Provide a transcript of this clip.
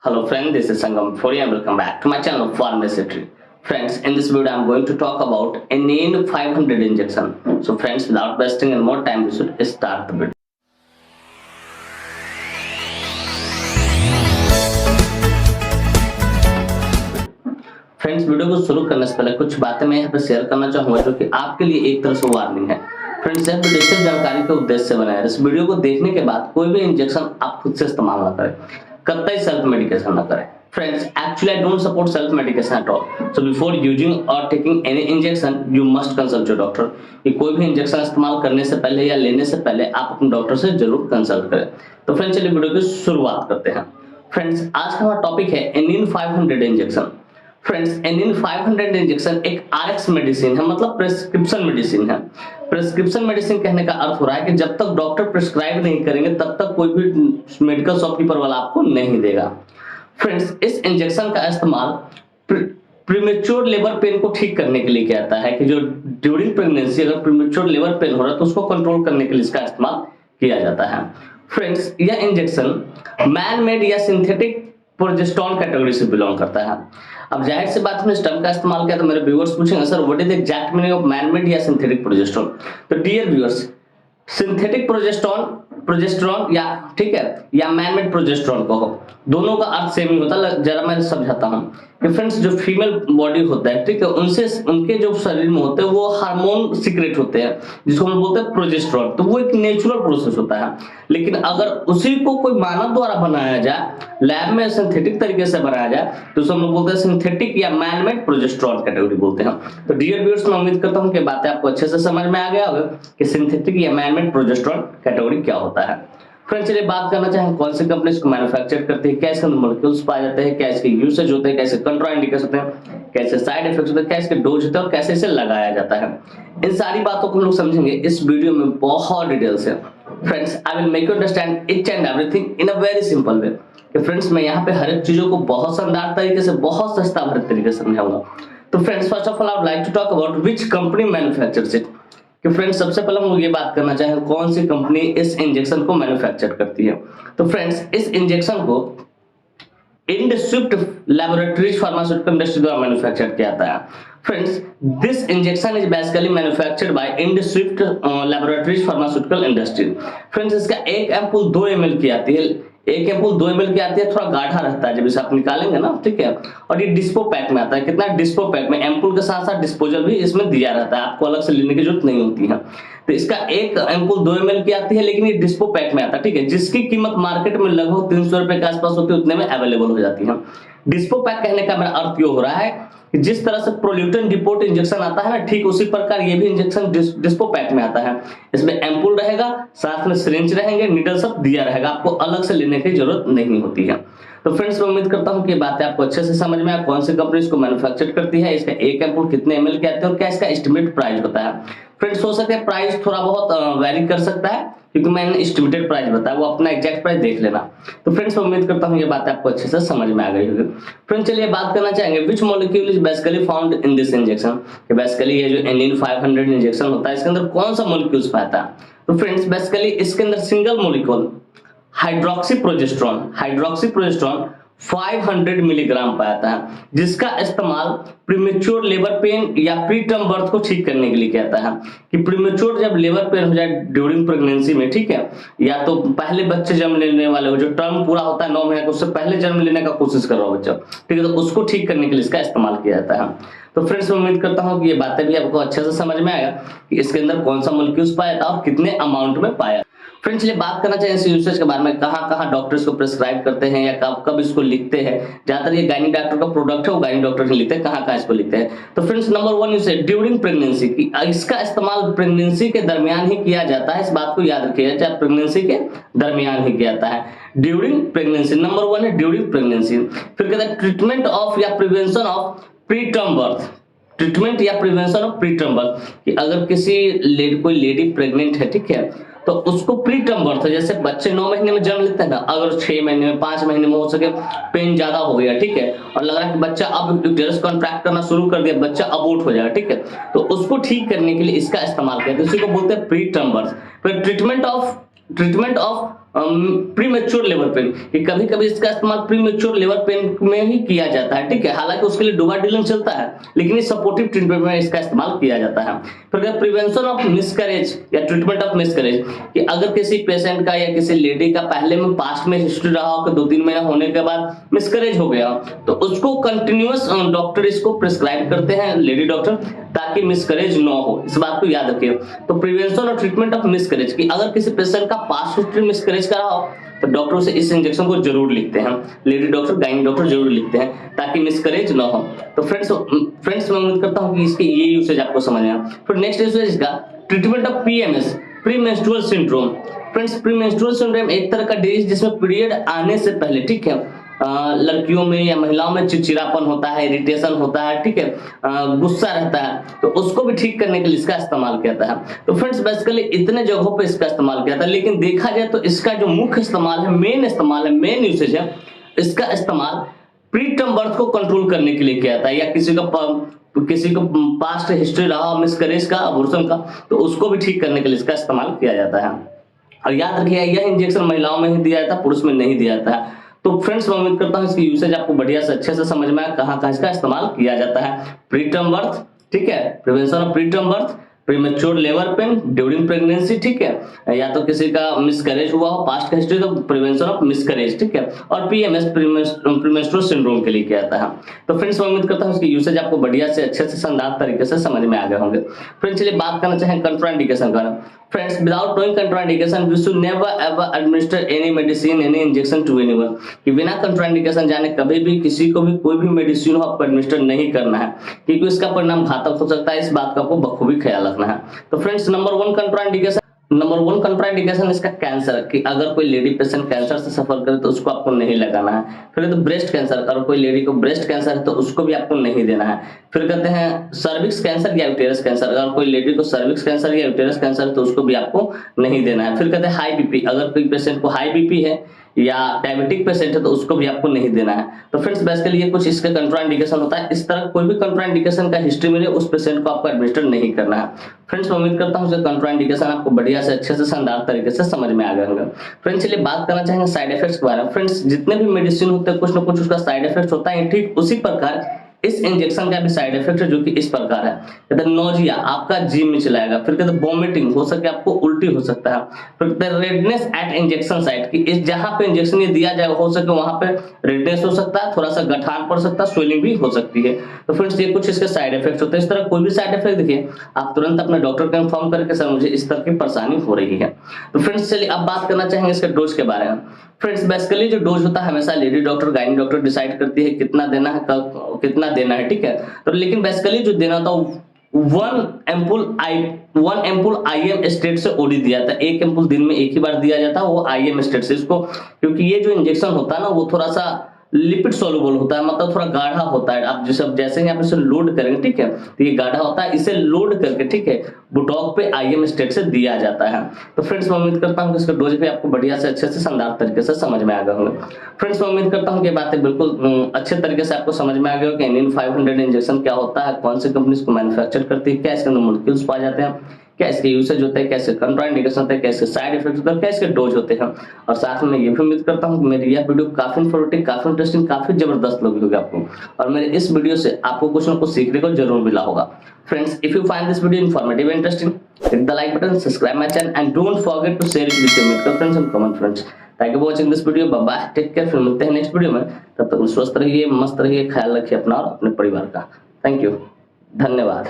Hello friends, this is Sangam Fori and welcome back to my channel Pharmacy. Friends, in this video I'm going to talk about a NANE 500 injection. So friends, without wasting any more time, we should start the video. Friends, video को शुरू करने से पहले कुछ बातें मैं यहाँ पे शेयर करना चाहूंगा जो कि आपके लिए एक तरह से वार्निंग है। फ्रेंड्स, यह वीडियो सिर्फ जानकारी के उद्देश्य से बनाया है। इस वीडियो को देखने के बाद कोई भी इंजेक्शन आप खुद से इस्तेमाल ना करें, कतई सेल्फ मेडिकेशन ना करें। Friends, actually I don't support self medication at all. So before using or taking any injection, you must consult your doctor. कि कोई भी इंजेक्शन इस्तेमाल करने से पहले या लेने से पहले आप अपने डॉक्टर से जरूर कंसल्ट करें। तो फ्रेंड्स, चलिए वीडियो की शुरुआत करते हैं। फ्रेंड्स, आज का हमारा टॉपिक है एनिन 500 इंजेक्शन। फ्रेंड्स, एनिन 500 इंजेक्शन एक आरएक्स मेडिसिन है, मतलब प्रेस्क्रिप्शन मेडिसिन है। प्रेस्क्रिप्शन मेडिसिन कहने का अर्थ हो रहा है कि जब तक डॉक्टर प्रिस्क्राइब नहीं करेंगे तब तक कोई भी मेडिकल शॉपकीपर वाला आपको नहीं देगा। फ्रेंड्स, इस इंजेक्शन का इस्तेमाल प्रीमेच्योर लेबर पेन को ठीक करने के लिए किया जाता है कि जो ड्यूरिंग प्रेगनेंसी अगर प्रीमेच्योर लेबर पेन हो रहा है तो उसको कंट्रोल करने के लिए इसका इस्तेमाल किया जाता है। फ्रेंड्स, यह इंजेक्शन मैन मेड या सिंथेटिक प्रोजेस्टेरोन कैटेगरी से बिलोंग करता है। अब जाहिर सी बात है, इस टर्म का इस्तेमाल किया तो मेरे व्यूअर्स पूछेंगे sir what is the exact meaning of man made या सिंथेटिक प्रोजेस्टेरोन। तो डियर व्यूअर्स, सिंथेटिक प्रोजेस्टेरोन या ठीक है या मैन मेड प्रोजेस्टेरोन कहो, दोनों का अर्थ सेम ही होता है। जरा मैं समझाता हूं कि फ्रेंड्स, जो फीमेल बॉडी होता है, ठीक है, उनसे उनके जो शरीर में होते हैं वो हार्मोन सीक्रेट होते हैं जिसको हम बोलते हैं प्रोजेस्टेरोन। तो वो एक नेचुरल प्रोसेस होता है, लेकिन अगर उसी को कोई मानव द्वारा बनाया जाए, लैब में सिंथेटिक तरीके से बनाया जाए, तो उसको हम लोग बोलते हैं सिंथेटिक या मैन मेड प्रोजेस्टेरोन कैटेगरी बोलते हैं। तो डियर व्यूअर्स, मैं उम्मीद करता हूं कि बातें आपको अच्छे से समझ में आ गया होगा कि सिंथेटिक या मैन मेड प्रोजेस्टेरोन कैटेगरी क्या होता है। फ्रेंड्स, चलिए बात करना चाहें कौन सी कंपनी इसको मैन्युफैक्चर करती है, क्या इसके अंदर मॉलिक्यूल्स पाए जाते हैं, क्या इसके यूसेज होते हैं, कैसे कंट्राइंडिकेशन होते हैं, कैसे साइड इफेक्ट्स होते हैं, क्या इसके डोज होते हैं और कैसे इसे लगाया जाता है। इन सारी बातों को हम लोग समझेंगे इस वीडियो में बहुत डिटेल से। Friends, I will make you understand each and everything in a very simple way. कि फ्रेंड्स, मैं यहाँ पे हर एक चीजों को बहुत शानदार तरीके से, बहुत सस्ता भरत तरीके से समझाऊंगा। तो friends, first of all I would like to talk about which company manufactures it. कि फ्रेंड्स, सबसे पहले हम लोग ये बात करना चाहें कौन सी कंपनी इस इंजेक्शन को मैन्युफैक्चर करती है। तो फ्रेंड्स, इस इंजेक्शन को इंडस्विफ्ट लैबोरेटरीज फार्मास्यूटिकल इंडस्ट्री द्वारा मैन्युफैक्चर किया जाता है। Friends, this injection is basically manufactured by Indswift laboratories pharmaceutical industry. Friends, इसका एक एम्पूल 2 ml की आती है, एक एम्पूल 2 ml की आती है, थोड़ा गाढ़ा रहता है जब इसे आप निकालेंगे ना, ठीक है। और ये डिस्पो पैक में आता है। कितना डिस्पो पैक में, एम्पूल के साथ साथ डिस्पोजल भी इसमें दिया रहता है, आपको अलग से लेने की जरूरत नहीं होती है। तो इसका एक एम्पूल 2 ml की आती है, लेकिन ये डिस्पो पैक में आता है, ठीक है, जिसकी कीमत मार्केट में लगभग 300 रुपए के आसपास होती है, उतने में अवेलेबल हो जाती है। डिस्पो पैक कहने का मेरा अर्थ ये हो रहा है कि जिस तरह से प्रोल्यूटेन डिपोट इंजेक्शन आता है ना, ठीक उसी प्रकार ये भी इंजेक्शन डिस्पो पैक में आता है। इसमें एम्पूल रहेगा, साथ में सिरिंज रहेंगे, नीडल सब दिया रहेगा, आपको अलग से लेने की जरूरत नहीं होती है। तो फ्रेंड्स, मैं उम्मीद करता हूं कि बातें आपको अच्छे से समझ में आए, कौन सी कंपनी इसको मैन्युफैक्चर करती है, इसका एक एम्पूल कितने ml के आते हैं और क्या इसका एस्टिमेट प्राइस होता है। फ्रेंड्स, हो सकता है प्राइस थोड़ा बहुत वेरी कर सकता है, क्योंकि मैंने एस्टिमेटेड प्राइस बताया, वो अपना एग्जैक्ट प्राइस देख लेना। तो फ्रेंड्स, मैं उम्मीद करता हूं ये बातें आपको अच्छे से समझ में आ गई होगी। फ्रेंड्स, चलिए बात करना चाहेंगे which molecule is basically found in this injection. कि बेसिकली ये जो एनिन 500 इंजेक्शन होता है, इसके अंदर कौन सा मॉलिक्यूल्स पाता है। तो फ्रेंड्स, बेसिकली इसके अंदर single molecule hydroxy progesterone 500 milligram पाया है, जिसका इस्तेमाल प्रीमेच्योर लेबर पेन या प्री टर्म बर्थ को ठीक करने के लिए किया जाता है। कि प्रीमेच्योर जब लेबर पेन हो जाए ड्यूरिंग प्रेगनेंसी में, ठीक है, या तो पहले बच्चे जन्म लेने वाले हो, जो टर्म पूरा होता है 9 महीने का, उससे पहले जन्म लेने का कोशिश कर रहा हो बच्चा, ठीक है, तो उसको ठीक करने के लिए इसका इस्तेमाल किया जाता है। तो फ्रेंड्स, मैं उम्मीद करता हूँ कि ये बातें भी आपको अच्छे से समझ में आएगा कि इसके अंदर कौन सा मॉलिक्यूल्स पाया था और कितने अमाउंट में पाया। फ्रेंड्स, चलिए बात करना चाहिए इस यूसेज के बारे में, कहाँ डॉक्टर इसको प्रिस्क्राइब करते हैं या कब इसको लिखते हैं। ज्यादातर ये गायनी डॉक्टर का प्रोडक्ट है, वो गायनी डॉक्टर ही लिखते हैं, कहाँ इसको लिखते हैं। तो friends, number 1 usage during pregnancy, की इसका इस्तेमाल प्रेगनेंसी के दरमियान ही किया जाता है। इस बात को याद रखिएगा, चाहे प्रेगनेंसी के दरमियान ही किया जाता है। ड्यूरिंग प्रेगनेंसी, नंबर 1 है ड्यूरिंग प्रेगनेंसी। फिर कहता है ट्रीटमेंट ऑफ या prevention of preterm birth, treatment या prevention of preterm birth. कि अगर कोई लेडी प्रेग्नेंट है, ठीक है, तो उसको प्री टर्म बर्थ, जैसे बच्चे 9 महीने में जन्म लेते हैं ना, अगर 6 महीने में 5 महीने में हो सके पेन ज्यादा हो गया, ठीक है, और लग रहा है कि बच्चा अब यूटेरस कॉन्ट्रैक्ट करना शुरू कर दिया, बच्चा अबॉर्ट हो जाएगा, ठीक है, तो उसको ठीक करने के लिए इसका इस्तेमाल करते हैं, उसी को बोलते हैं प्री टर्म बर्थ। फिर treatment of premature labour pain, कि कभी कभी इसका इस्तेमाल प्रीमेच्योर लेबर पेन में ही किया जाता है, ठीक है। हालांकि उसके लिए डोवाडिलम चलता है, लेकिन इस सपोर्टिव ट्रीटमेंट में इसका इस्तेमाल किया जाता है। फिर प्रिवेंशन ऑफ मिसकैरेज या ट्रीटमेंट ऑफ मिसकैरेज, कि अगर किसी पेशेंट का या किसी लेडी का पहले में पास्ट में हिस्ट्री रहा हो कि 2-3 महीना होने के बाद मिसकैरेज हो गया, तो उसको कंटिन्यूअस डॉक्टर इसको प्रिस्क्राइब करते हैं, लेडी डॉक्टर, ताकि मिसकैरेज न हो। इस बात को याद रखिए। तो प्रिवेंशन और ट्रीटमेंट ऑफ मिसकैरेज, कि अगर किसी पेशेंट का पास्ट हिस्ट्री मिसकैरेज का रहा हो तो डॉक्टर उसे इस इंजेक्शन को जरूर लिखते हैं, लेडी डॉक्टर, गाइनी डॉक्टर जरूर लिखते हैं, ताकि मिसकैरेज ना हो। तो फ्रेंड्स मैं उम्मीद करता हूं कि इसके ये यूसेज आपको समझ आया। फिर नेक्स्ट यूसेज इसका treatment of PMS, premenstrual syndrome. Friends premenstrual syndrome एक तरह का डिजीज जिसमें पीरियड आने से पहले, ठीक है, लड़कियों में या महिलाओं में चिड़चिड़ापन होता है, इरिटेशन होता है, ठीक है, गुस्सा रहता है, तो उसको भी ठीक करने के लिए इसका इस्तेमाल किया जाता है। तो फ्रेंड्स बेसिकली इतने जगहों पे इसका इस्तेमाल किया जाता है, लेकिन देखा जाए तो इसका जो मुख्य इस्तेमाल है, मेन यूसेज है, इसका इस्तेमाल प्री टर्म बर्थ को कंट्रोल करने के लिए किया जाता है, या किसी को पास्ट हिस्ट्री रहा मिसकैरेज का, अबॉर्शन का, तो उसको भी ठीक करने के लिए इसका इस्तेमाल किया जाता है। और याद रखिए यह इंजेक्शन महिलाओं में ही दिया जाता है, पुरुष में नहीं दिया जाता है। तो फ्रेंड्स मैं उम्मीद करता हूं इसकी यूसेज आपको बढ़िया से अच्छे से समझ में आया, कहां इसका इस्तेमाल किया जाता है। प्री टर्म बर्थ, ठीक है, prevention of preterm birth, premature labour pain during pregnancy, ठीक है, या तो किसी का मिसकैरेज हुआ हो पास्ट का हिस्ट्री, तो प्रिवेंशन ऑफ मिसकैरेज, ठीक है, और पीएमएस प्रीमेंस्ट्रुअल सिंड्रोम के लिए किया जाता है। तो फ्रेंड्स मैं उम्मीद करता हूं इसकी यूसेज आपको बढ़िया से अच्छे से शानदार तरीके से समझ में आ गए होंगे। फ्रेंड्स चलिए बात करना चाहें कंट्राइंडिकेशन का। Friends, without knowing contraindication, we should never ever administer any medicine, any injection to anyone. कि बिना कंट्राइंडिकेशन जाने कभी भी किसी को भी कोई भी मेडिसिन हो आपको एडमिनिस्टर नहीं करना है, क्योंकि इसका परिणाम घातक हो सकता है। इस बात का आपको बखूबी ख्याल रखना है। तो फ्रेंड्स नंबर वन कंट्राइंडिकेशन इसका कैंसर, कि अगर कोई लेडी पेशेंट कैंसर से सफर करे तो उसको आपको नहीं लगाना है। फिर तो ब्रेस्ट कैंसर, अगर कोई लेडी को ब्रेस्ट कैंसर है तो उसको भी आपको नहीं देना है। फिर कहते हैं सर्विक्स कैंसर या यूटेरस कैंसर, अगर कोई लेडी को सर्विक्स कैंसर या यूटेरस कैंसर है तो उसको भी आपको नहीं देना है। फिर कहते हैं हाई बीपी, अगर कोई पेशेंट को हाई बीपी है या डायबिटिक पेशेंट है तो उसको भी आपको नहीं देना है। तो फ्रेंड्स बेसिकली ये कुछ इसका कंट्राइंडिकेशन होता है। इस तरह कोई भी कंट्राइंडिकेशन का हिस्ट्री मिले उस पेशेंट को आपको एडमिनिस्टर नहीं करना है। फ्रेंड्स मैं उम्मीद करता हूं कि कंट्राइंडिकेशन आपको बढ़िया से अच्छे से शानदार तरीके से समझ में आ गए होंगे। फ्रेंड्स चलिए बात करना चाहेंगे साइड इफेक्ट्स के बारे में। फ्रेंड्स जितने भी मेडिसिन होते हैं कुछ ना कुछ उसका साइड इफेक्ट होता है, ठीक उसी प्रकार इस इंजेक्शन का भी साइड इफेक्ट है, जो कि इस प्रकार है। कहते हैं नोजिया, आपका जी में चलाएगा। फिर कहते हैं वोमिटिंग, हो सके आपको उल्टी हो सकता है। फिर कहते हैं रेडनेस एट इंजेक्शन साइट, कि इस जहां पे इंजेक्शन ये दिया जाए हो सके वहां पे रेडनेस हो सकता है, थोड़ा सा गठान पड़ सकता है, स्वेलिंग भी हो सकती है। तो फ्रेंड्स ये कुछ इसके साइड इफेक्ट होते हैं। इस तरह कोई भी साइड इफेक्ट देखिए आप तुरंत अपने डॉक्टर को इन्फॉर्म करके सर मुझे इस तरह की परेशानी हो रही है। तो फ्रेंड्स चलिए अब बात करना चाहेंगे इसके डोज के बारे में। फ्रेंड्स बेसिकली जो डोज होता है हमेशा lady doctor gynae doctor decide करती है कितना देना है, कितना देना है, ठीक है। तो लेकिन बेसिकली जो देना था 1 एम्पुल IM स्टेट से ओडी दिया था। 1 एम्पुल दिन में एक ही बार दिया जाता है, वो IM स्टेट से। इसको क्योंकि ये जो इंजेक्शन होता है ना वो थोड़ा सा लिपिड सोलुबल होता है, मतलब थोड़ा गाढ़ा होता है। आप जैसे ही आप इसे लोड करेंगे, ठीक है, तो ये गाढ़ा होता है, इसे लोड करके, ठीक है, बुटॉक पे IM स्टेट से दिया जाता है। तो फ्रेंड्स मैं उम्मीद करता हूं कि इसका डोज भी आपको बढ़िया से अच्छे से शानदार तरीके से समझ में आ गए होंगे। फ्रेंड्स मैं उम्मीद करता हूं कि बातें बिल्कुल अच्छे तरीके से आपको समझ में आ गए हो कि एनिन 500 इंजेक्शन क्या होता है, कौन सी कंपनी इसको मैन्युफैक्चर करती है, क्या इसके अंदर मॉलिक्यूल्स पाए जाते हैं, क्या इसके यूसेज होते हैं, कैसे कंट्राइंडिकेशन होते हैं, कैसे साइड इफेक्ट होते हैं, कैसे डोज होते हैं। और साथ में ये भी उम्मीद करता हूं कि मेरी यह वीडियो काफी इंफॉर्मेटिव, काफी इंटरेस्टिंग, काफी जबरदस्त लगी होगी आपको, और मेरे इस वीडियो से आपको कुछ ना कुछ सीखने को जरूर मिला होगा। Friends if you find this video informative interesting, hit the like button, subscribe my channel and don't forget to share it with your medical friends and common friends. Thank you for watching this video, bye bye, take care. फिर मिलते हैं next video में, तब तक स्वस्थ रहिए, मस्त रहिए, ख्याल रखिए अपना और अपने परिवार का। थैंक यू, धन्यवाद।